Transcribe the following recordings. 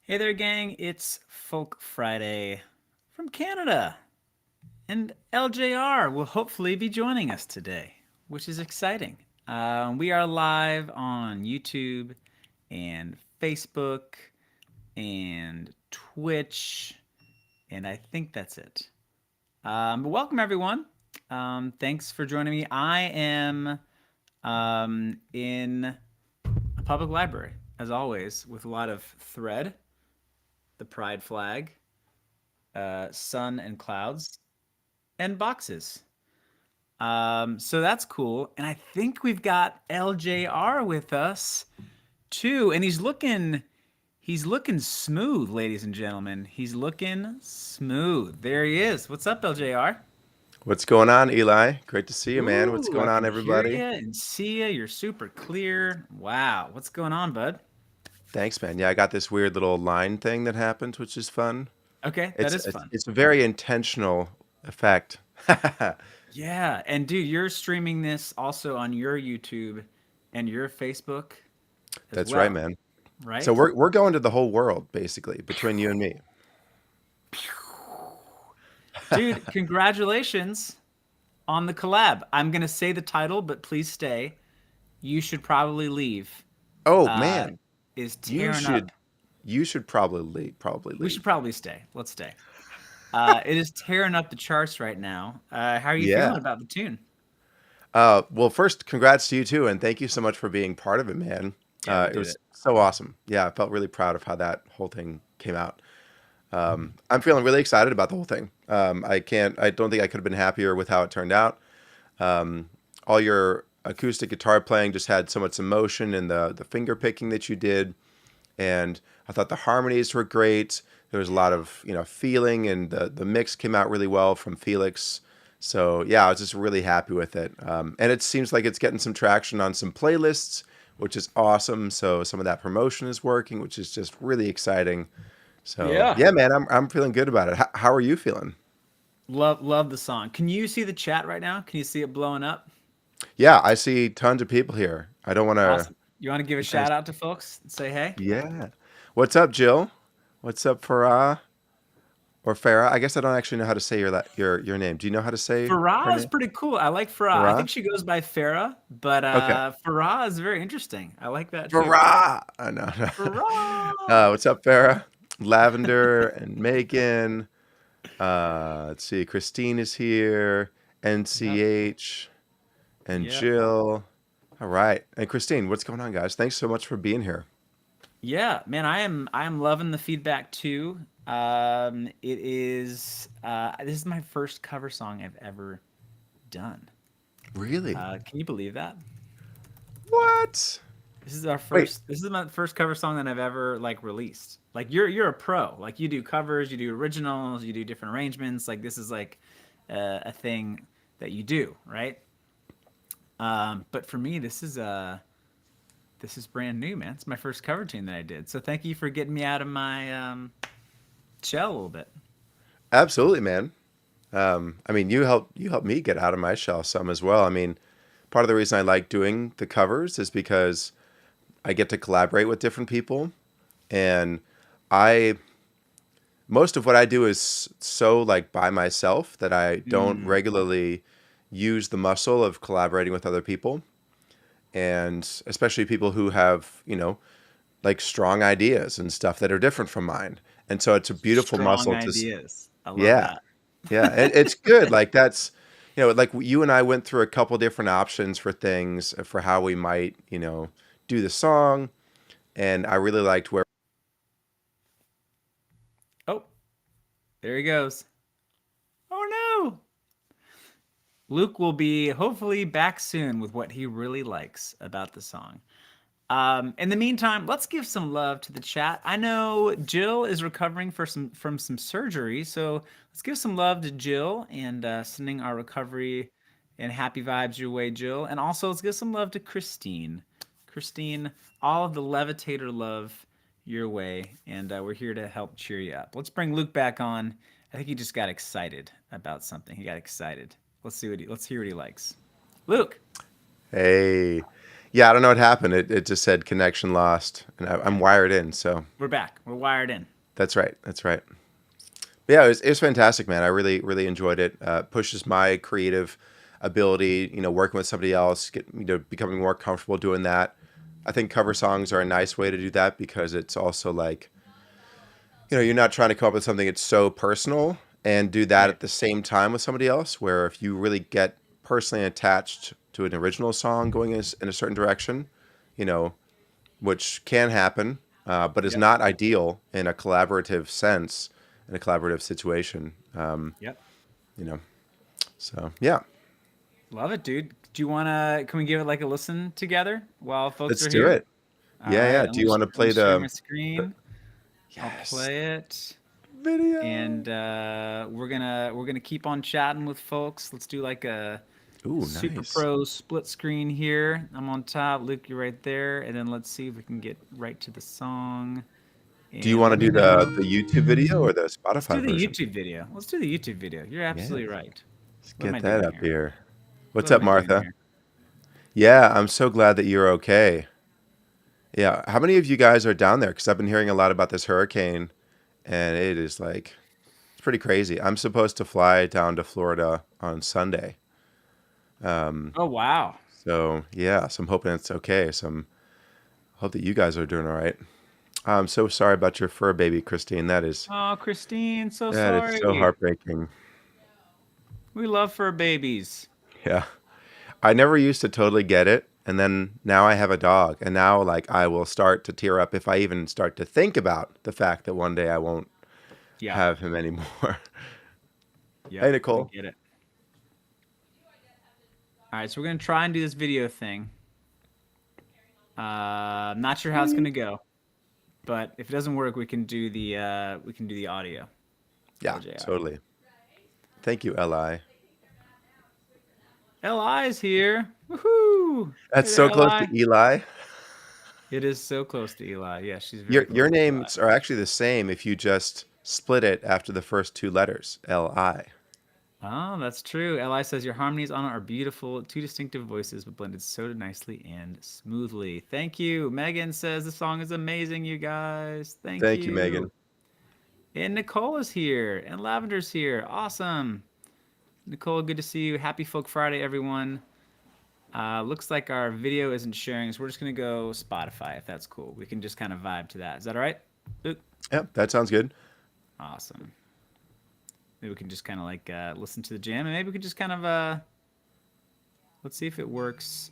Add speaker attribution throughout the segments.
Speaker 1: Hey there, gang. It's Folk Friday from Canada. And LJR will hopefully be joining us today, which is exciting. We are live on YouTube and Facebook and Twitch, and I think that's it. But welcome, everyone. Thanks for joining me. I am in a public library, as always, with a lot of thread, the pride flag, sun and clouds, and boxes. So that's cool. And I think we've got LJR with us too. And he's looking smooth, ladies and gentlemen. He's looking smooth. There he is. What's up, LJR?
Speaker 2: What's going on, Eli? Great to see you, man. What's
Speaker 1: Ooh, I
Speaker 2: going on,
Speaker 1: can hear
Speaker 2: everybody?
Speaker 1: you and see you. You're super clear. Wow. What's going on, bud?
Speaker 2: Thanks, man. Yeah, I got this weird little line thing that happens, which is fun.
Speaker 1: Okay, that
Speaker 2: It's
Speaker 1: is
Speaker 2: it's,
Speaker 1: fun.
Speaker 2: it's a very intentional effect.
Speaker 1: Yeah. And dude, you're streaming this also on your YouTube and your Facebook as
Speaker 2: That's right,
Speaker 1: well,
Speaker 2: man. So
Speaker 1: right?
Speaker 2: we're going to the whole world, basically, between you and me.
Speaker 1: Dude, congratulations on the collab. I'm gonna say the title, but please stay. You should probably leave.
Speaker 2: Oh,
Speaker 1: Uh,
Speaker 2: man,
Speaker 1: is
Speaker 2: you
Speaker 1: tearing up.
Speaker 2: should you should probably leave. Probably
Speaker 1: We should
Speaker 2: leave.
Speaker 1: probably stay. Let's stay. It is tearing up the charts right now. How are you feeling
Speaker 2: Yeah.
Speaker 1: about the tune?
Speaker 2: Well, first, congrats to you too, and thank you so much for being part of it, man.
Speaker 1: Yeah, we
Speaker 2: It
Speaker 1: did
Speaker 2: was
Speaker 1: it.
Speaker 2: so awesome. Yeah, I felt really proud of how that whole thing came out. I'm feeling really excited about the whole thing. I don't think I could have been happier with how it turned out. All your acoustic guitar playing just had so much emotion, and the finger picking that you did, and I thought the harmonies were great. There was a lot of feeling, and the mix came out really well from Felix. So yeah, I was just really happy with it, and it seems like it's getting some traction on some playlists, which is awesome. So some of that promotion is working, which is just really exciting. So
Speaker 1: Yeah.
Speaker 2: yeah, man, I'm feeling good about it. How are you feeling?
Speaker 1: Love the song. Can you see the chat right now? Can you see it blowing up?
Speaker 2: Yeah, I see tons of people here. I don't want to.
Speaker 1: Awesome. You want to give a
Speaker 2: You guys,
Speaker 1: shout out to folks and say hey?
Speaker 2: yeah. What's up, Jill? What's up, Farah or Farah? I guess I don't actually know how to say your name. Do you know how to say her
Speaker 1: Farah is
Speaker 2: name?
Speaker 1: pretty cool. I like Farah. I
Speaker 2: Farah.
Speaker 1: think she goes by Farah, but
Speaker 2: Okay.
Speaker 1: Farah is very interesting. I like that too.
Speaker 2: Farah. No, no.
Speaker 1: Farah.
Speaker 2: What's up, Farah? Lavender and Megan. Let's see. Christine is here.
Speaker 1: Yep.
Speaker 2: NCH and
Speaker 1: Yep.
Speaker 2: Jill. All right. And Christine, what's going on, guys? Thanks so much for being here.
Speaker 1: Yeah, man, I am loving the feedback too. It is this is my first cover song I've ever done.
Speaker 2: Really?
Speaker 1: Can you believe that?
Speaker 2: What? Wait.
Speaker 1: This is my first cover song that I've ever like released. Like you're a pro. Like you do covers, you do originals, you do different arrangements. Like this is like a thing that you do, right? But for me, this is brand new, man. It's my first cover tune that I did. So thank you for getting me out of my shell a little bit.
Speaker 2: Absolutely, man. I mean, you helped me get out of my shell some as well. I mean, part of the reason I like doing the covers is because I get to collaborate with different people, and I most of what I do is so like by myself that I don't
Speaker 1: Mm,
Speaker 2: regularly use the muscle of collaborating with other people, and especially people who have like strong ideas and stuff that are different from mine. And so it's a beautiful
Speaker 1: strong
Speaker 2: muscle
Speaker 1: ideas. I love
Speaker 2: yeah.
Speaker 1: that.
Speaker 2: Yeah, it's good. Like that's, like you and I went through a couple different options for things for how we might, do the song, and I really liked where.
Speaker 1: Oh, there he goes. Oh no. Luke will be hopefully back soon with what he really likes about the song. In the meantime, let's give some love to the chat. I know Jill is recovering from some surgery, so let's give some love to Jill and sending our recovery and happy vibes your way, Jill. And also, let's give some love to Christine. Christine, all of the levitator love your way, and we're here to help cheer you up. Let's bring Luke back on. I think he just got excited about something. He got excited. Let's hear what he likes. Luke.
Speaker 2: Hey, Yeah, I don't know what happened. It just said connection lost, and I'm wired in, so
Speaker 1: We're back. We're wired in.
Speaker 2: that's right. That's right. Yeah, it was fantastic, man. I really, really enjoyed it. Pushes my creative ability, working with somebody else, becoming more comfortable doing that. I think cover songs are a nice way to do that because it's also like, you're not trying to come up with something that's so personal and do that
Speaker 1: Right.
Speaker 2: at the same time with somebody else. Where if you really get personally attached to an original song going in a certain direction, you know, which can happen, but is
Speaker 1: Yep.
Speaker 2: not ideal in a collaborative sense, in a collaborative situation.
Speaker 1: Yep.
Speaker 2: You know, so yeah,
Speaker 1: Love it, dude. Do you wanna? Can we give it like a listen together while folks
Speaker 2: let's
Speaker 1: are
Speaker 2: do
Speaker 1: here?
Speaker 2: it.
Speaker 1: All
Speaker 2: Yeah,
Speaker 1: right.
Speaker 2: yeah. Do you want to
Speaker 1: Let me
Speaker 2: play
Speaker 1: share my
Speaker 2: the
Speaker 1: screen. I'll
Speaker 2: yes
Speaker 1: play it.
Speaker 2: video?
Speaker 1: And we're gonna keep on chatting with folks. Let's do like a
Speaker 2: Ooh,
Speaker 1: super
Speaker 2: nice.
Speaker 1: pro split screen here. I'm on top, Luke, you're right there, and then let's see if we can get right to the song.
Speaker 2: Do you
Speaker 1: And
Speaker 2: want to
Speaker 1: let me
Speaker 2: do
Speaker 1: know.
Speaker 2: the YouTube video or the
Speaker 1: Let's do
Speaker 2: Spotify
Speaker 1: the
Speaker 2: version?
Speaker 1: YouTube video. Let's do the YouTube video. You're
Speaker 2: Yeah,
Speaker 1: absolutely right.
Speaker 2: let's
Speaker 1: What am
Speaker 2: get
Speaker 1: I
Speaker 2: that
Speaker 1: doing
Speaker 2: up
Speaker 1: here?
Speaker 2: here. What's
Speaker 1: What am
Speaker 2: up,
Speaker 1: I doing
Speaker 2: Martha?
Speaker 1: here?
Speaker 2: Yeah, I'm so glad that you're okay. Yeah, how many of you guys are down there? Because I've been hearing a lot about this hurricane, and it is like it's pretty crazy. I'm supposed to fly down to Florida on Sunday.
Speaker 1: Oh wow.
Speaker 2: So yeah, so I'm hoping it's okay. Hope that you guys are doing all right. I'm so sorry about your fur baby, Christine.
Speaker 1: Oh, Christine, so
Speaker 2: That is so
Speaker 1: sorry.
Speaker 2: heartbreaking.
Speaker 1: We love fur babies.
Speaker 2: Yeah. I never used to totally get it, and then now I have a dog, and now like I will start to tear up if I even start to think about the fact that one day I won't
Speaker 1: Yeah.
Speaker 2: have him anymore. Hey,
Speaker 1: Yep. We
Speaker 2: Nicole.
Speaker 1: get it. All right, so we're gonna try and do this video thing. I'm not sure how it's gonna go, but if it doesn't work, we can do the audio.
Speaker 2: Yeah,
Speaker 1: LJR.
Speaker 2: totally. Thank you, Li.
Speaker 1: Li is here. Woohoo! Hey
Speaker 2: That's
Speaker 1: there,
Speaker 2: so close
Speaker 1: Li.
Speaker 2: to Eli.
Speaker 1: It is so close to Eli. Yeah, she's
Speaker 2: Your
Speaker 1: very
Speaker 2: your
Speaker 1: close to Eli.
Speaker 2: names are actually the same if you just split it after the first two letters, Li.
Speaker 1: Oh, that's true. Li says your harmonies on it are beautiful, two distinctive voices, but blended so nicely and smoothly. Thank you. Megan says the song is amazing, you guys. Thank
Speaker 2: Thank you,
Speaker 1: you.
Speaker 2: Megan.
Speaker 1: And Nicole is here, and Lavender's here. Awesome. Nicole, good to see you. Happy Folk Friday, everyone. Looks like our video isn't sharing, so we're just gonna go Spotify if that's cool. We can just kind of vibe to that. Is that all right? Oop.
Speaker 2: Yeah, that sounds good.
Speaker 1: Awesome. Maybe we can just kind of like listen to the jam, and maybe we could just kind of let's see if it works.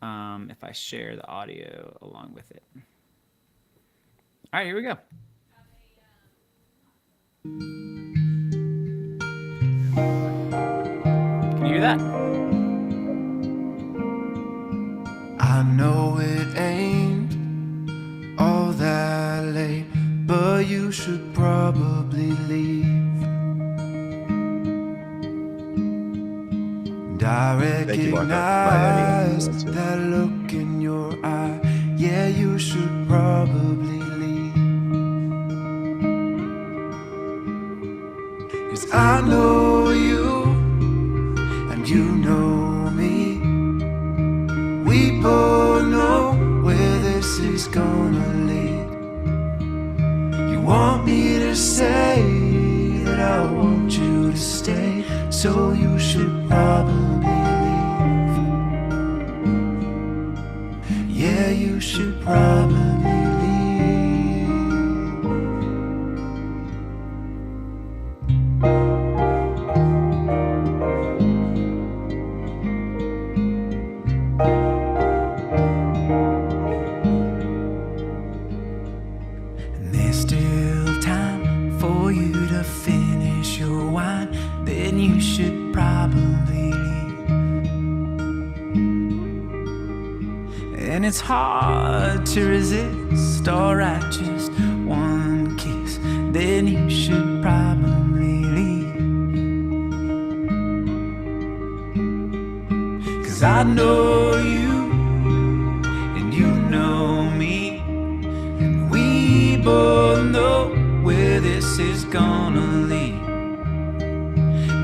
Speaker 1: If I share the audio along with it. All right, here we go. Can you hear that?
Speaker 3: I know it ain't all that late, but you should probably leave. And I
Speaker 2: Thank you, Martha. Bye, honey.
Speaker 3: recognize that look in your eye. Yeah, you should probably leave. 'Cause I know you and you know me. We both know where this is gonna lead. You want me to say that I want you to stay, so you should probably leave. Yeah, you should probably leave. And there's still time for you to finish your wine, then you should probably leave. And it's hard to resist, alright, just one kiss, then you should probably leave. 'Cause I know you and you know me. We both know where this is gonna lead.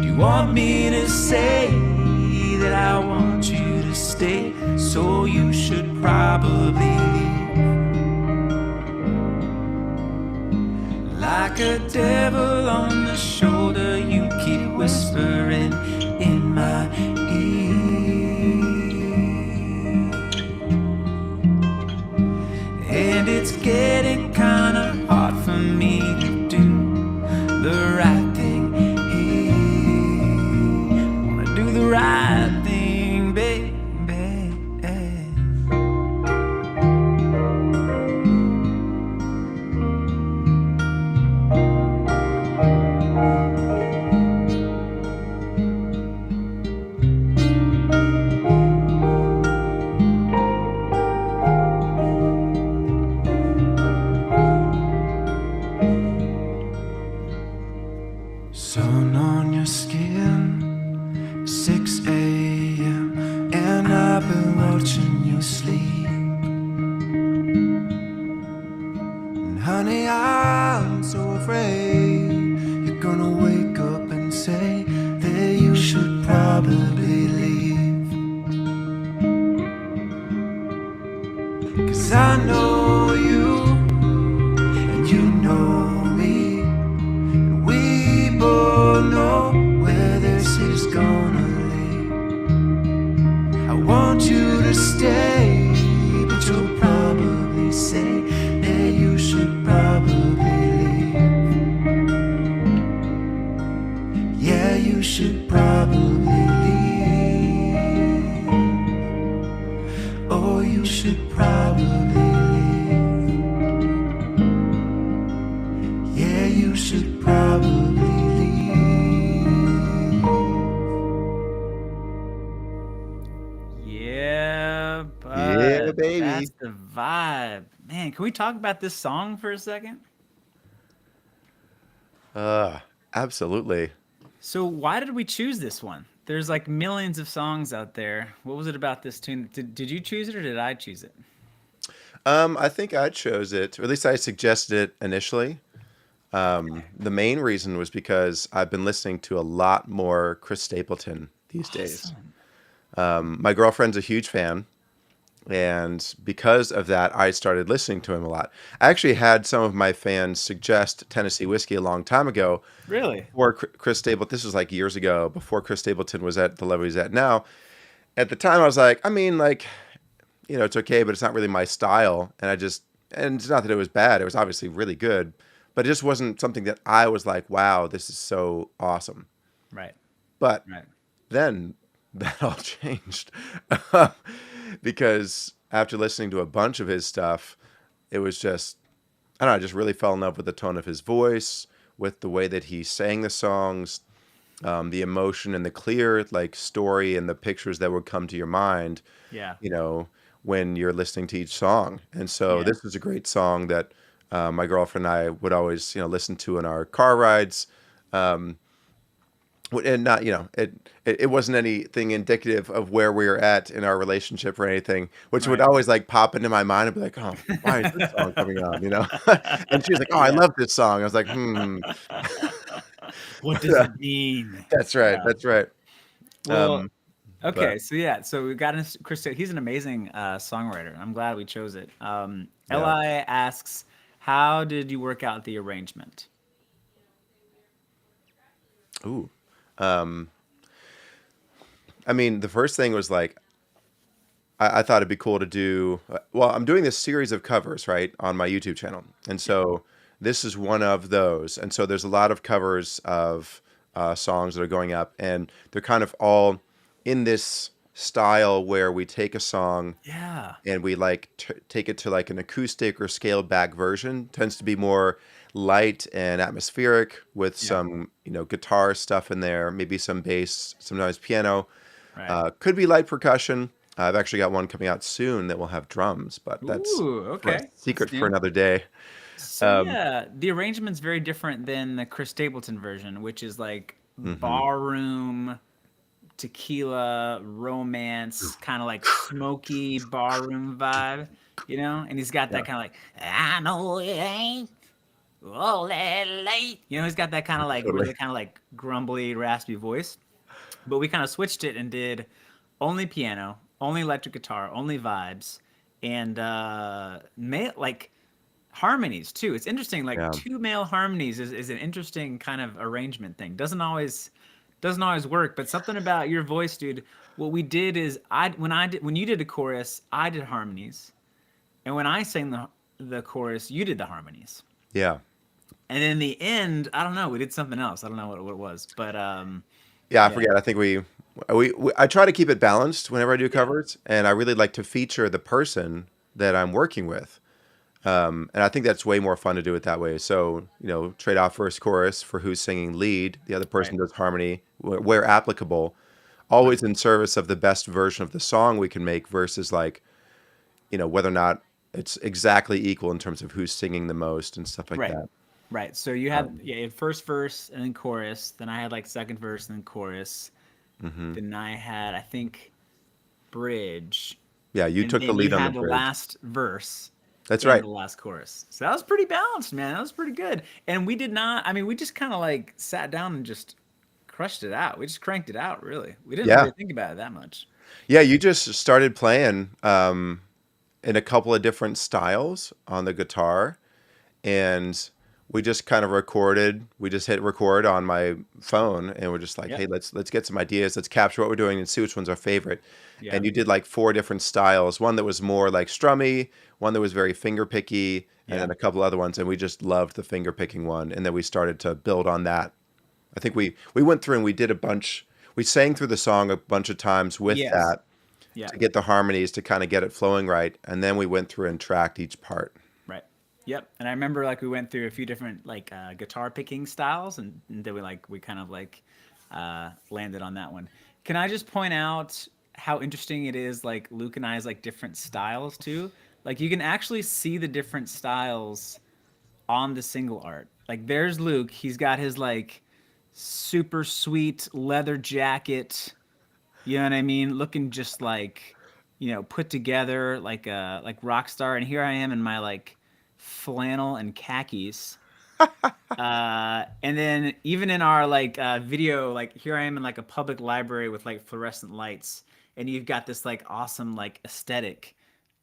Speaker 3: Do you want me to say that I want you to to stay, so you should probably leave. Like a devil on the shoulder, you keep whispering in my ear. And it's getting kinda hard for me to do the right thing here. Wanna do the right thing, baby. Sun on your skin, 6 a.m. And I've been watching you sleep. And honey, I'm so afraid you're gonna wake up and say that you should probably leave. 'Cause I know you, and you know me. We both know where this is gonna lead. I want you to stay, but you'll probably say that you should probably leave. Yeah, you should probably leave. Oh, you should probably leave. Yeah, you should probably leave.
Speaker 1: Yeah,
Speaker 2: Yeah,
Speaker 1: but
Speaker 2: baby.
Speaker 1: that's the vibe. Man, can we talk about this song for a second?
Speaker 2: Absolutely.
Speaker 1: So why did we choose this one? There's like millions of songs out there. What was it about this tune? Did you choose it or did I choose it?
Speaker 2: I think I chose it, or at least I suggested it initially. The main reason was because I've been listening to a lot more Chris Stapleton these days. My girlfriend's a huge fan, and because of that, I started listening to him a lot. I actually had some of my fans suggest Tennessee Whiskey a long time ago.
Speaker 1: Really?
Speaker 2: Before Chris Stapleton, this was like years ago, before Chris Stapleton was at the level he's at now. At the time, I was like, I mean, like, it's okay, but it's not really my style. And it's not that it was bad. It was obviously really good, but it just wasn't something that I was like, wow, this is so awesome.
Speaker 1: Right.
Speaker 2: But
Speaker 1: Right.
Speaker 2: then that all changed because after listening to a bunch of his stuff, it was just, I don't know, I just really fell in love with the tone of his voice, with the way that he sang the songs, the emotion and the clear like story and the pictures that would come to your mind,
Speaker 1: Yeah.
Speaker 2: when you're listening to each song. And so
Speaker 1: Yeah.
Speaker 2: this is a great song that my girlfriend and I would always, listen to in our car rides. And not, it wasn't anything indicative of where we were at in our relationship or anything, which would
Speaker 1: Right.
Speaker 2: always like pop into my mind and be like, oh, why is this song coming on, And she was like, oh, I
Speaker 1: Yeah.
Speaker 2: love this song. I was like,
Speaker 1: What does it mean?
Speaker 2: That's right.
Speaker 1: Yeah.
Speaker 2: That's right.
Speaker 1: Well, okay,
Speaker 2: But
Speaker 1: so we got into Chris. He's an amazing songwriter. I'm glad we chose it.
Speaker 2: yeah.
Speaker 1: Li asks, "How did you work out the arrangement?"
Speaker 2: Ooh. I mean, the first thing was like, I thought it'd be cool to do. Well, I'm doing this series of covers, right, on my YouTube channel, and so this is one of those. And so there's a lot of covers of songs that are going up, and they're kind of all in this style where we take a song
Speaker 1: Yeah.
Speaker 2: and we like take it to like an acoustic or scaled back version. Tends to be more light and atmospheric with
Speaker 1: Yeah.
Speaker 2: some guitar stuff in there, maybe some bass, sometimes piano.
Speaker 1: Right.
Speaker 2: Could be light percussion. I've actually got one coming out soon that will have drums, but that's
Speaker 1: Ooh,
Speaker 2: for a
Speaker 1: okay.
Speaker 2: secret
Speaker 1: That's
Speaker 2: for
Speaker 1: new.
Speaker 2: another day.
Speaker 1: So yeah, the arrangement's very different than the Chris Stapleton version, which is like
Speaker 2: hmm
Speaker 1: barroom, tequila, romance, kind of like smoky barroom vibe, And he's got
Speaker 2: Yeah,
Speaker 1: that kind of like, I know it ain't all that late. He's got that kind of like
Speaker 2: totally.
Speaker 1: really kind of like grumbly, raspy voice. But we kind of switched it and did only piano, only electric guitar, only vibes, and like harmonies too. It's interesting. Like
Speaker 2: Yeah.
Speaker 1: two male harmonies is an interesting kind of arrangement thing. Doesn't always work, but something about your voice, dude. What we did is when you did a chorus, I did harmonies, and when I sang the chorus, you did the harmonies.
Speaker 2: Yeah.
Speaker 1: And in the end, I don't know, we did something else. I don't know what it was, but
Speaker 2: Yeah, I
Speaker 1: yeah,
Speaker 2: forget. I think we I try to keep it balanced whenever I do
Speaker 1: yeah,
Speaker 2: covers, and I really like to feature the person that I'm working with. And I think that's way more fun to do it that way. So, trade off verse chorus for who's singing lead. The other
Speaker 1: right,
Speaker 2: person does harmony where applicable,
Speaker 1: right,
Speaker 2: always in service of the best version of the song we can make versus like, whether or not it's exactly equal in terms of who's singing the most and stuff like
Speaker 1: right,
Speaker 2: that.
Speaker 1: right. So you had first verse and then chorus. Then I had like second verse and then chorus.
Speaker 2: Hmm.
Speaker 1: Then I had, I think, bridge,
Speaker 2: Yeah, you
Speaker 1: and
Speaker 2: took the
Speaker 1: then you
Speaker 2: lead on the
Speaker 1: had the
Speaker 2: bridge.
Speaker 1: last verse
Speaker 2: That's
Speaker 1: and
Speaker 2: right.
Speaker 1: the last chorus. So that was pretty balanced, man. That was pretty good. And we did not. I mean, we just kind of like sat down and just crushed it out. We just cranked it out. Really, we didn't
Speaker 2: Yeah.
Speaker 1: really think about it that much.
Speaker 2: Yeah, you just started playing in a couple of different styles on the guitar, and we just kind of recorded. We just hit record on my phone, and we're just like,
Speaker 1: Yep.
Speaker 2: "Hey, let's get some ideas. Let's capture what we're doing and see which one's our favorite."
Speaker 1: Yeah.
Speaker 2: And you did like four different styles. One that was more like strummy, one that was very finger picky, and
Speaker 1: Yeah.
Speaker 2: then a couple other ones. And we just loved the finger picking one, and then we started to build on that. I think we went through and we did a bunch. We sang through the song a bunch of times with
Speaker 1: Yes.
Speaker 2: that
Speaker 1: Yeah.
Speaker 2: to get the harmonies to kind of get it flowing right, and then we went through and tracked each part.
Speaker 1: Right. Yep. And I remember like we went through a few different like guitar picking styles, and then we kind of like landed on that one. Can I just point out how interesting it is? Like Luke and I's like different styles too. Like you can actually see the different styles on the single art. Like there's Luke. He's got his like super sweet leather jacket. You know what I mean? Looking just like, put together like a like rock star. And here I am in my like flannel and khakis. And then even in our like video, like here I am in like a public library with like fluorescent lights, and you've got this like awesome like aesthetic.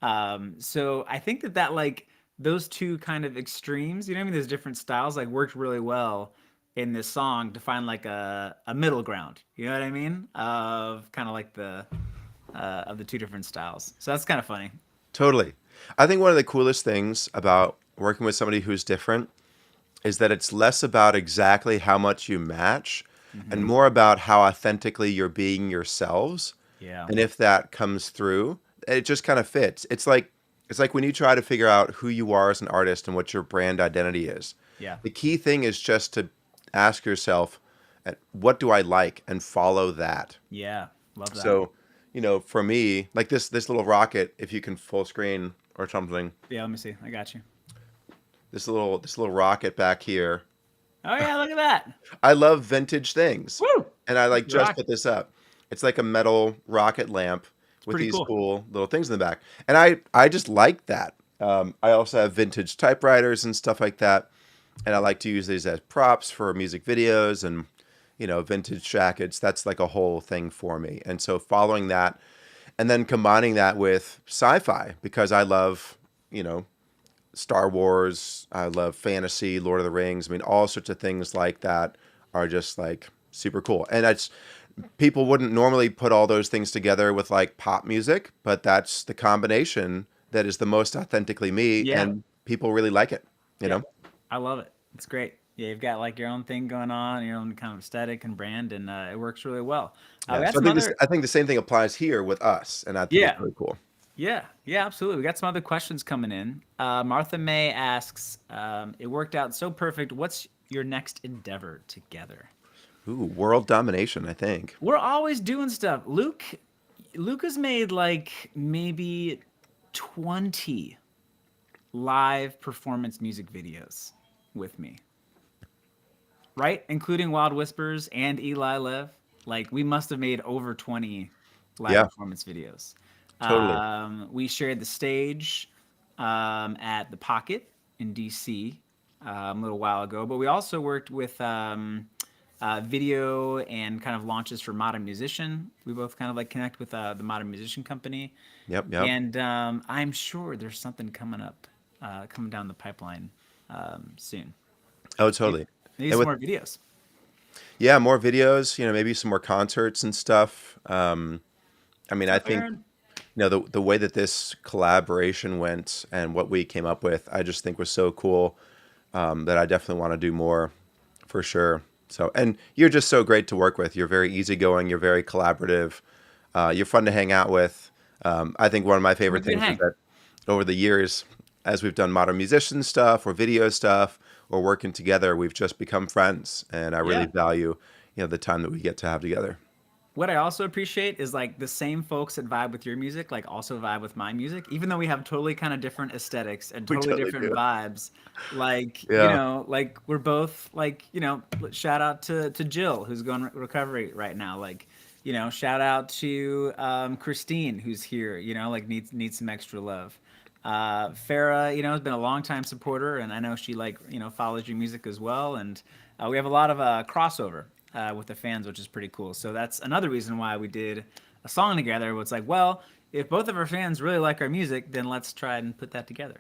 Speaker 1: So I think that like those two kind of extremes, you know what I mean? There's different styles like worked really well in this song to find like a middle ground. You know what I mean? Of kind of like the of the two different styles. So that's kind of funny.
Speaker 2: Totally. I think one of the coolest things about working with somebody who's different is that it's less about exactly how much you match and
Speaker 1: Hmm.
Speaker 2: more about how authentically you're being yourselves.
Speaker 1: Yeah.
Speaker 2: And if that comes through, it just kind of fits. It's like when you try to figure out who you are as an artist and what your brand identity is.
Speaker 1: Yeah.
Speaker 2: The key thing is just to ask yourself, what do I like, and follow that.
Speaker 1: Yeah. Love that.
Speaker 2: So, for me, like this little rocket, if you can full screen or something,
Speaker 1: Yeah. Let me see. I got you.
Speaker 2: this little rocket back here.
Speaker 1: Oh yeah. Look at that.
Speaker 2: I love vintage things,
Speaker 1: Woo!
Speaker 2: and I like
Speaker 1: It's a
Speaker 2: just
Speaker 1: rocket.
Speaker 2: put this up. It's like a metal rocket lamp
Speaker 1: It's
Speaker 2: with
Speaker 1: pretty
Speaker 2: these
Speaker 1: cool.
Speaker 2: cool little things in the back, and I just like that. I also have vintage typewriters and stuff like that, and I like to use these as props for music videos and vintage jackets. That's like a whole thing for me, and so following that, and then combining that with sci-fi because I love you know Star Wars. I love fantasy, Lord of the Rings. I mean, all sorts of things like that are just like super cool. And it's people wouldn't normally put all those things together with like pop music, but that's the combination that is the most authentically me,
Speaker 1: Yeah.
Speaker 2: and people really like it. You
Speaker 1: Yeah.
Speaker 2: know?
Speaker 1: I love it. It's great. Yeah, you've got like your own thing going on, your own kind of aesthetic and brand, and it works really well. We
Speaker 2: Yeah.
Speaker 1: got
Speaker 2: So I
Speaker 1: some
Speaker 2: think this.
Speaker 1: other.
Speaker 2: I think the same thing applies here with us, and I think it's
Speaker 1: Yeah.
Speaker 2: really cool.
Speaker 1: Yeah. Yeah. Absolutely. We got some other questions coming in. Martha May asks, "It worked out so perfect. What's your next endeavor together?"
Speaker 2: Ooh, world domination. I think.
Speaker 1: We're always doing stuff. Luke has made like maybe 20 live performance music videos with me, right? Including Wild Whispers and Eli Lev. Like we must have made over 20 live
Speaker 2: Yeah.
Speaker 1: performance videos.
Speaker 2: Totally.
Speaker 1: We shared the stage at the Pocket in DC a little while ago, but we also worked with video and kind of launches for Modern Musician. We both kind of like connect with the Modern Musician company,
Speaker 2: Yep, yep.
Speaker 1: and I'm sure there's something coming up, coming down the pipeline soon.
Speaker 2: Oh,
Speaker 1: Maybe,
Speaker 2: totally.
Speaker 1: maybe
Speaker 2: And
Speaker 1: some
Speaker 2: with
Speaker 1: more videos.
Speaker 2: yeah, more videos, maybe some more concerts and stuff. I mean,
Speaker 1: What's
Speaker 2: I
Speaker 1: up,
Speaker 2: think
Speaker 1: Aaron?
Speaker 2: the way that this collaboration went and what we came up with, I just think was so cool, that I definitely want to do more for sure. So, and you're just so great to work with. You're very easygoing. You're very collaborative. You're fun to hang out with. I think one of my
Speaker 1: We're a
Speaker 2: favorite
Speaker 1: good
Speaker 2: things is
Speaker 1: hang.
Speaker 2: that over the years, as we've done modern musician stuff or video stuff or working together, we've just become friends. And I really
Speaker 1: Yeah.
Speaker 2: value, the time that we get to have together.
Speaker 1: What I also appreciate is like the same folks that vibe with your music, like also vibe with my music, even though we have totally kind of different aesthetics and
Speaker 2: We
Speaker 1: totally
Speaker 2: totally
Speaker 1: different
Speaker 2: do.
Speaker 1: vibes. Like,
Speaker 2: Yeah.
Speaker 1: like we're both like, shout out to Jill, who's going recovery right now. Like, shout out to Christine, who's here, like needs some extra love. Farah, has been a long time supporter, and I know she like follows your music as well. And we have a lot of crossover with the fans, which is pretty cool. So that's another reason why we did a song together. It's like, well, if both of our fans really like our music, then let's try and put that together.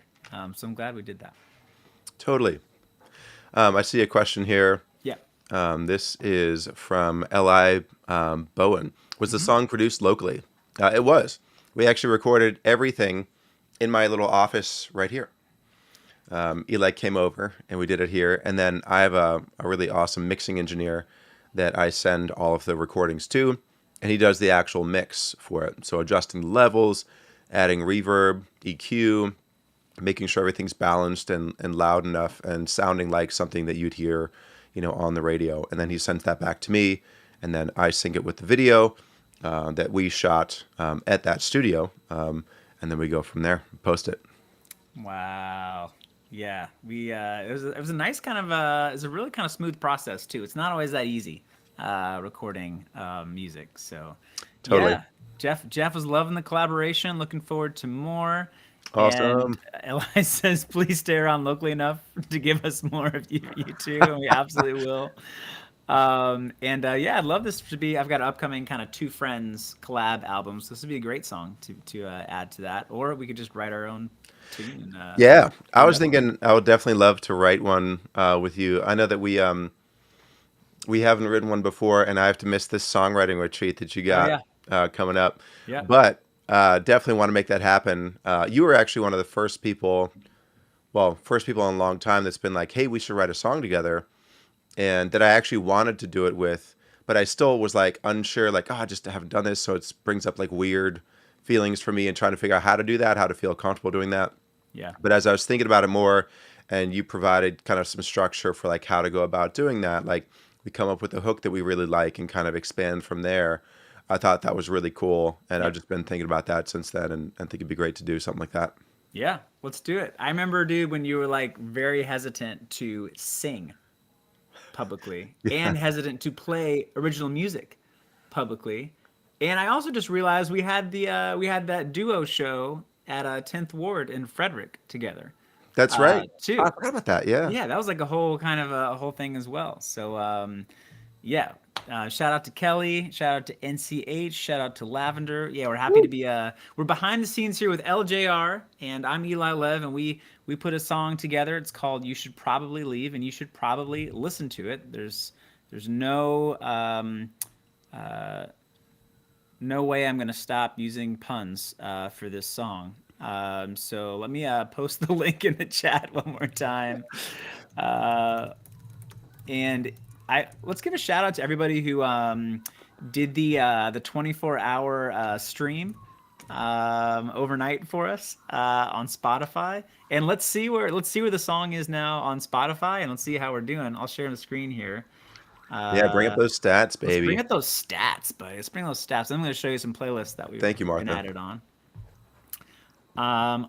Speaker 1: So I'm glad we did that.
Speaker 2: Totally. I see a question here.
Speaker 1: Yeah.
Speaker 2: This is from Li Bowen. Was the
Speaker 1: Hmm.
Speaker 2: song produced locally? It was. We actually recorded everything in my little office right here. Eli came over and we did it here. And then I have a really awesome mixing engineer that I send all of the recordings to, and he does the actual mix for it. So adjusting the levels, adding reverb, EQ, making sure everything's balanced and loud enough and sounding like something that you'd hear, on the radio. And then he sends that back to me, and then I sync it with the video that we shot at that studio, and then we go from there, post it.
Speaker 1: Wow. Yeah, we it was a nice kind of it was a really kind of smooth process too. It's not always that easy recording music. So
Speaker 2: Totally.
Speaker 1: yeah, Jeff was loving the collaboration. Looking forward to more. And
Speaker 2: Awesome.
Speaker 1: Eli says, "Please stay around locally enough to give us more of you too." And we absolutely will. And yeah, I'd love this to be. I've got an upcoming kind of two friends collab album, so this would be a great song to add to that. Or we could just write our own tune and
Speaker 2: Yeah,
Speaker 1: put
Speaker 2: I
Speaker 1: it
Speaker 2: was
Speaker 1: up on.
Speaker 2: thinking I would definitely love to write one with you. I know that we haven't written one before, and I have to miss this songwriting retreat that you
Speaker 1: Oh
Speaker 2: got
Speaker 1: yeah,
Speaker 2: coming up.
Speaker 1: yeah.
Speaker 2: But definitely want to make that happen. You were actually one of the first people, well, first people in a long time that's been like, "Hey, we should write a song together," and that I actually wanted to do it with, but I still was like unsure, like, "Oh, I just haven't done this," so it brings up like weird feelings for me and trying to figure out how to do that, how to feel comfortable doing that.
Speaker 1: Yeah.
Speaker 2: But as I was thinking about it more, and you provided kind of some structure for like how to go about doing that, like we come up with a hook that we really like and kind of expand from there. I thought that was really cool, and
Speaker 1: Yeah.
Speaker 2: I've just been thinking about that since then, and think it'd be great to do something like that.
Speaker 1: Yeah. Let's do it. I remember, dude, when you were like very hesitant to sing publicly and hesitant to play original music publicly. And I also just realized we had that duo show at 10th Ward in Frederick together
Speaker 2: That's right. Oh, I
Speaker 1: too.
Speaker 2: forgot about that. Yeah.
Speaker 1: Yeah, that was like a whole kind of a whole thing as well. So yeah, shout out to Kelly, shout out to NCH, shout out to Lavender. Yeah, we're happy to be we're behind the scenes here with LJR, and I'm Eli Lev, and we put a song together. It's called "You Should Probably Leave," and you should probably listen to it. There's no way I'm gonna stop using puns for this song. So let me post the link in the chat one more time. Uh, and I let's give a shout out to everybody who did the 24-hour stream overnight for us on Spotify. And let's see where the song is now on Spotify, and let's see how we're doing. I'll share the screen here.
Speaker 2: Yeah. Bring up
Speaker 1: Uh,
Speaker 2: those stats,
Speaker 1: let's bring
Speaker 2: baby.
Speaker 1: up those stats, buddy. Let's bring those stats. I'm going to show you some playlists that we've
Speaker 2: Thank you,
Speaker 1: been
Speaker 2: Martha.
Speaker 1: added on.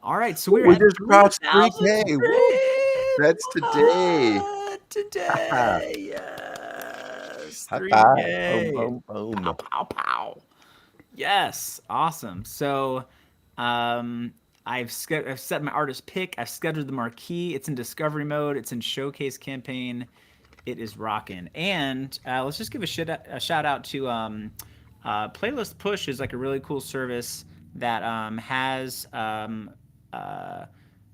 Speaker 1: All right, so we're
Speaker 2: We
Speaker 1: at
Speaker 2: just crossed
Speaker 1: 3,000
Speaker 2: 3K. Woo!
Speaker 1: streams.
Speaker 2: That's today.
Speaker 1: What?
Speaker 2: High
Speaker 1: Today, yes,
Speaker 2: five. Boom,
Speaker 1: 3K.
Speaker 2: boom,
Speaker 1: Pow
Speaker 2: boom.
Speaker 1: pow pow. Yes, awesome. So, um, I've set my artist pick. I've scheduled the marquee. It's in discovery mode. It's in showcase campaign, It is rocking. And let's just give a shout out to Playlist Push is like a really cool service that has uh,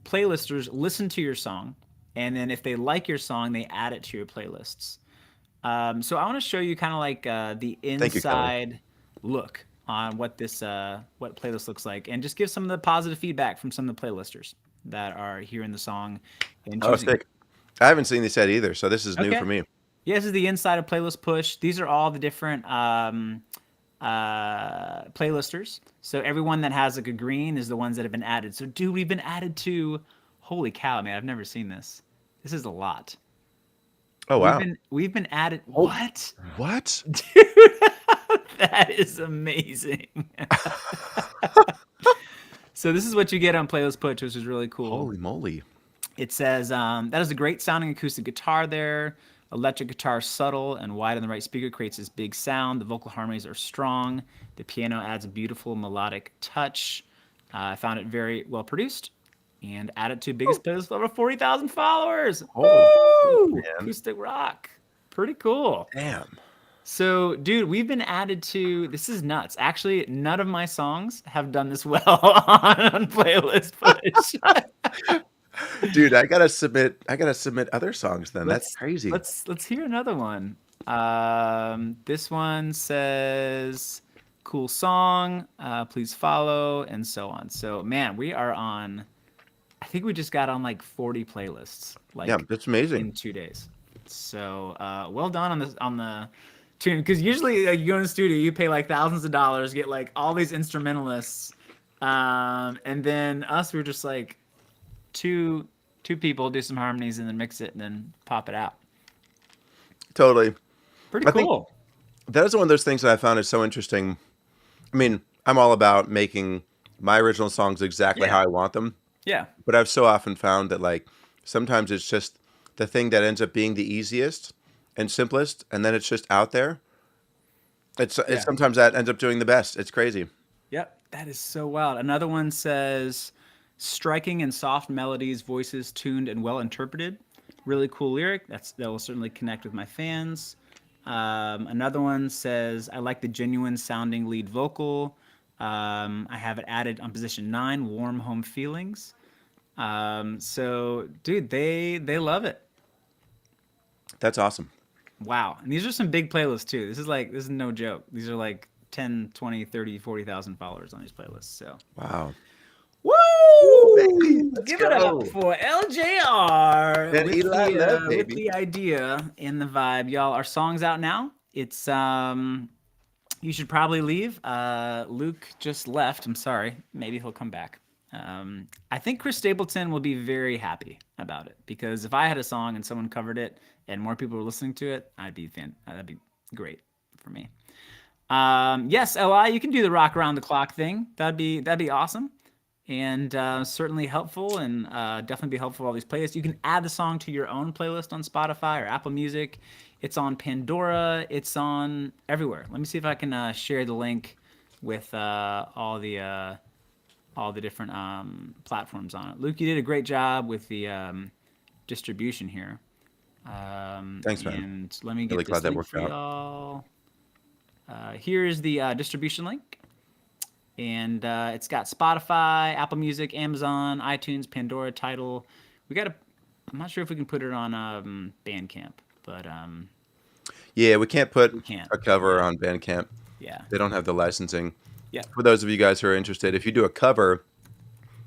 Speaker 1: playlisters listen to your song, and then if they like your song, they add it to your playlists. So I want to show you kind of like the
Speaker 2: Thank you, Kelly.
Speaker 1: inside look on what this what playlist looks like, and just give some of the positive feedback from some of the playlisters that are hearing the song and
Speaker 2: Oh,
Speaker 1: choosing it.
Speaker 2: sick. I haven't seen this yet either, so this is new for
Speaker 1: Okay.
Speaker 2: me.
Speaker 1: Yeah, this is the inside of Playlist Push. These are all the different playlisters. So everyone that has like a green is the ones that have been added. So dude, we've been added to. Holy cow, man! I've never seen this. This is a lot.
Speaker 2: Oh wow.
Speaker 1: We've been added.
Speaker 2: Oh,
Speaker 1: What?
Speaker 2: what?
Speaker 1: Dude, that is amazing. So this is what you get on Playlist Push, which is really cool.
Speaker 2: Holy moly.
Speaker 1: It says that is a great sounding acoustic guitar there. Electric guitar subtle and wide on the right speaker creates this big sound. The vocal harmonies are strong. The piano adds a beautiful melodic touch. I found it very well produced and added to biggest playlist with over 40,000 followers.
Speaker 2: Holy shit,
Speaker 1: Woo!
Speaker 2: man.
Speaker 1: Acoustic rock. Pretty cool.
Speaker 2: Damn.
Speaker 1: So, dude, we've been added to. This is nuts. Actually, none of my songs have done this well on Playlist Push.
Speaker 2: Dude, I gotta submit other songs then. That's crazy.
Speaker 1: Let's hear another one. This one says cool song, please follow, and so on. So man, we are on. I think we just got on like 40 playlists, like
Speaker 2: Yeah, that's amazing.
Speaker 1: in 2 days. So well done on the tune, because usually like, you go in the studio, you pay like thousands of dollars, get like all these instrumentalists, and then us, we're just like two people do some harmonies and then mix it and then pop it out.
Speaker 2: Totally.
Speaker 1: Pretty
Speaker 2: I think
Speaker 1: cool.
Speaker 2: that is one of those things that I found is so interesting. I mean, I'm all about making my original songs exactly how
Speaker 1: Yeah.
Speaker 2: I want them,
Speaker 1: Yeah.
Speaker 2: but I've so often found that like sometimes it's just the thing that ends up being the easiest and simplest, and then it's just out there. It's
Speaker 1: Yeah.
Speaker 2: sometimes that ends up doing the best. It's crazy.
Speaker 1: Yep. That is so wild. Another one says striking and soft melodies, voices tuned and well interpreted. Really cool lyric. That will certainly connect with my fans. Another one says I like the genuine sounding lead vocal. I have it added on position 9, warm home feelings. So dude, they love it.
Speaker 2: That's awesome.
Speaker 1: Wow. And these are some big playlists too. This is no joke. These are like 10, 20, 30, 40,000 followers on these playlists. So,
Speaker 2: Wow. Baby,
Speaker 1: woo!
Speaker 2: let's
Speaker 1: Give it up
Speaker 2: go.
Speaker 1: for LJR
Speaker 2: And Eli Love,
Speaker 1: with
Speaker 2: baby.
Speaker 1: the idea and the vibe. Y'all, our song's out now. It's you should probably leave. Luke just left. I'm sorry. Maybe he'll come back. I think Chris Stapleton will be very happy about it, because if I had a song and someone covered it and more people were listening to it, that'd be great for me. Yes, Li, you can do the rock around the clock thing. That'd be awesome, and certainly helpful, and definitely be helpful for all these playlists. You can add the song to your own playlist on Spotify or Apple Music. It's on Pandora. It's on everywhere. Let me see if I can share the link with all the different platforms on it. Luke, you did a great job with the distribution here.
Speaker 2: Thanks, man.
Speaker 1: And let me
Speaker 2: Really
Speaker 1: get
Speaker 2: glad
Speaker 1: this
Speaker 2: that
Speaker 1: link
Speaker 2: worked
Speaker 1: for
Speaker 2: out.
Speaker 1: y'all. Here's the distribution link. And it's got Spotify, Apple Music, Amazon, iTunes, Pandora, Tidal. I'm not sure if we can put it on Bandcamp, but
Speaker 2: Yeah, we can't put
Speaker 1: we can't.
Speaker 2: a cover
Speaker 1: Yeah.
Speaker 2: on Bandcamp.
Speaker 1: Yeah.
Speaker 2: They don't have the licensing.
Speaker 1: Yeah.
Speaker 2: For those of you guys who are interested, if you do a cover,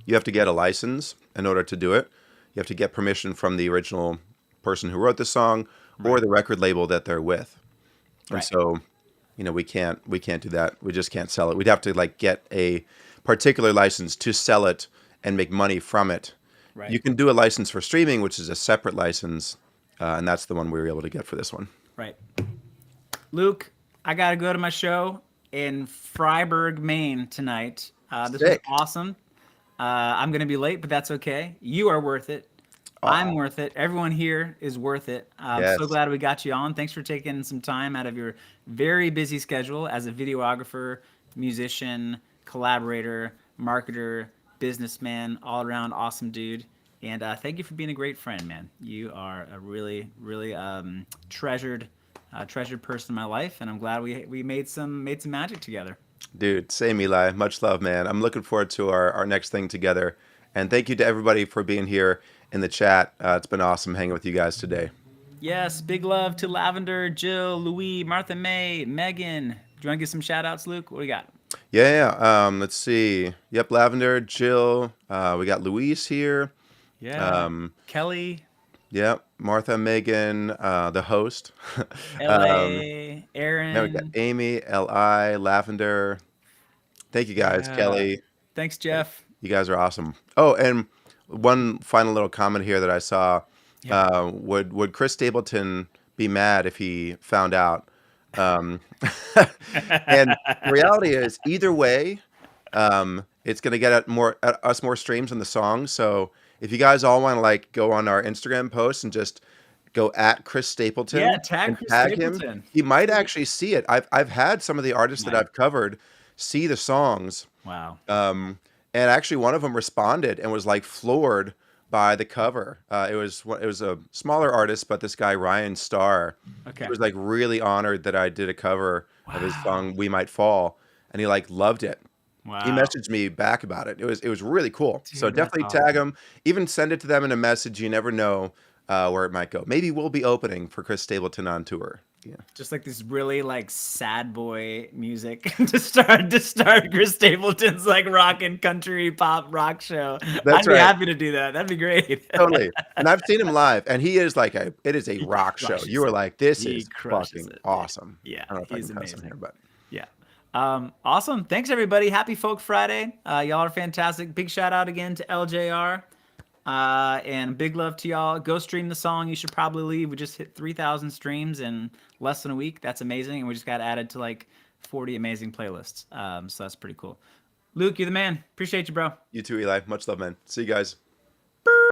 Speaker 2: you have to get a license in order to do it. You have to get permission from the original person who wrote the song or
Speaker 1: Right.
Speaker 2: the record label that they're with. And
Speaker 1: Right.
Speaker 2: so, we can't do that. We just can't sell it. We'd have to like get a particular license to sell it and make money from it.
Speaker 1: Right.
Speaker 2: You can do a license for streaming, which is a separate license, and that's the one we were able to get for this one.
Speaker 1: Right. Luke, I got to go to my show in Freiburg, Maine tonight. This was
Speaker 2: Sick.
Speaker 1: awesome. I'm going to be late, but that's okay. You are worth it. I'm
Speaker 2: Aw.
Speaker 1: worth it. Everyone here is worth it. I'm so
Speaker 2: Yes.
Speaker 1: glad we got you on. Thanks for taking some time out of your very busy schedule as a videographer, musician, collaborator, marketer, businessman, all around awesome dude. And thank you for being a great friend, man. You are a really, really treasured person in my life, and I'm glad we made some magic together.
Speaker 2: Dude, same Eli. Much love, man. I'm looking forward to our next thing together. And thank you to everybody for being here in the chat. It's been awesome hanging with you guys today.
Speaker 1: Yes, big love to Lavender, Jill, Louis, Martha May, Megan. Do you want to give some shout outs, Luke? What do you got?
Speaker 2: Let's see. Yep, Lavender, Jill. We got Luis here.
Speaker 1: Yeah.
Speaker 2: Um,
Speaker 1: Kelly,
Speaker 2: yep, Martha, Megan, the host. um,
Speaker 1: LA,
Speaker 2: Then we got
Speaker 1: Aaron.
Speaker 2: Amy, Li, Lavender. Thank you guys,
Speaker 1: Yeah.
Speaker 2: Kelly.
Speaker 1: Thanks, Jeff.
Speaker 2: You guys are awesome. Oh, and one final little comment here that I saw.
Speaker 1: Yeah.
Speaker 2: Would Chris Stapleton be mad if he found out? Um, and the reality is, either way, it's gonna get at us more streams on the song. So if you guys all want to like go on our Instagram post and just go at Chris
Speaker 1: Yeah,
Speaker 2: Stapleton
Speaker 1: tag
Speaker 2: and
Speaker 1: Chris
Speaker 2: tag him,
Speaker 1: Stapleton.
Speaker 2: he might actually see it. I've had some of the artists that
Speaker 1: Might.
Speaker 2: I've covered see the songs.
Speaker 1: Wow.
Speaker 2: And actually, one of them responded and was like floored by the cover. It was a smaller artist, but this guy Ryan Starr, he
Speaker 1: Okay.
Speaker 2: was like really honored that I did a cover of his
Speaker 1: Wow.
Speaker 2: song "We Might Fall," and he like loved it. He
Speaker 1: Wow.
Speaker 2: messaged me back about it. It was really cool. So
Speaker 1: Dude, that's
Speaker 2: definitely tag
Speaker 1: awesome.
Speaker 2: him. Even send it to them in a message. You never know where it might go. Maybe we'll be opening for Chris Stapleton on tour. Yeah,
Speaker 1: Just like this really like sad boy music to start Chris Stapleton's like rock and country pop rock show.
Speaker 2: that's
Speaker 1: I'd be
Speaker 2: right.
Speaker 1: happy to do that. That'd be great.
Speaker 2: Totally. And I've seen him live, and he is like it is a
Speaker 1: He
Speaker 2: rock show. You
Speaker 1: crushes
Speaker 2: were
Speaker 1: it.
Speaker 2: like, this
Speaker 1: He
Speaker 2: is
Speaker 1: crushes
Speaker 2: fucking
Speaker 1: it, dude.
Speaker 2: awesome.
Speaker 1: Yeah,
Speaker 2: I don't know if I
Speaker 1: he's
Speaker 2: can cuss in here,
Speaker 1: amazing.
Speaker 2: but
Speaker 1: Yeah. Awesome. Thanks everybody. Happy Folk Friday. Y'all are fantastic. Big shout out again to LJR. And big love to y'all. Go stream the song. You should probably leave. We just hit 3,000 streams in less than a week. That's amazing. And we just got added to like 40 amazing playlists. So that's pretty cool. Luke, you're the man. Appreciate you, bro.
Speaker 2: you too, Eli. Much love, man. See you guys.